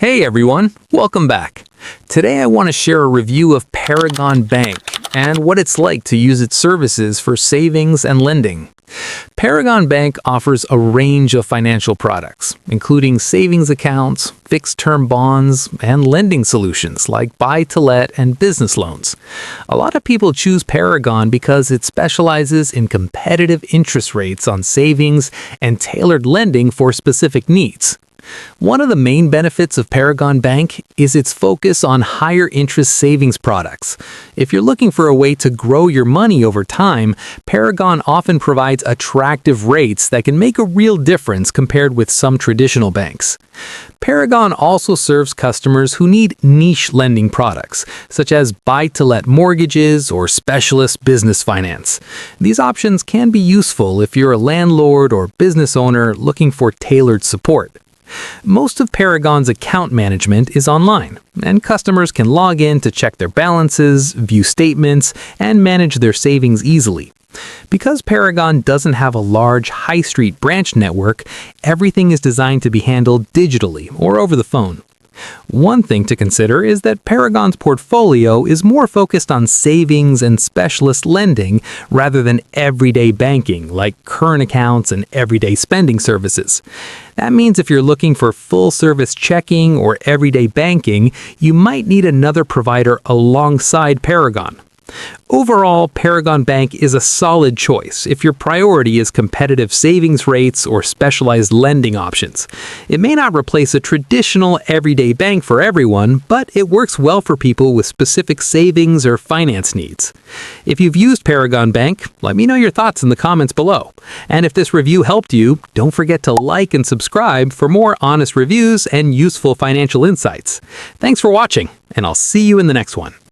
Hey everyone, welcome back. Today I want to share a review of Paragon Bank and what it's like to use its services for savings and lending. Paragon Bank offers a range of financial products, including savings accounts, fixed-term bonds, and lending solutions like buy-to-let and business loans. A lot of people choose Paragon because it specializes in competitive interest rates on savings and tailored lending for specific needs. One of the main benefits of Paragon Bank is its focus on higher interest savings products. If you're looking for a way to grow your money over time, Paragon often provides attractive rates that can make a real difference compared with some traditional banks. Paragon also serves customers who need niche lending products, such as buy-to-let mortgages or specialist business finance. These options can be useful if you're a landlord or business owner looking for tailored support. Most of Paragon's account management is online, and customers can log in to check their balances, view statements, and manage their savings easily. Because Paragon doesn't have a large high street branch network, everything is designed to be handled digitally or over the phone. One thing to consider is that Paragon's portfolio is more focused on savings and specialist lending rather than everyday banking like current accounts and everyday spending services. That means if you're looking for full-service checking or everyday banking, you might need another provider alongside Paragon. Overall, Paragon Bank is a solid choice if your priority is competitive savings rates or specialized lending options. It may not replace a traditional everyday bank for everyone, but it works well for people with specific savings or finance needs. If you've used Paragon Bank, let me know your thoughts in the comments below. And if this review helped you, don't forget to like and subscribe for more honest reviews and useful financial insights. Thanks for watching, and I'll see you in the next one.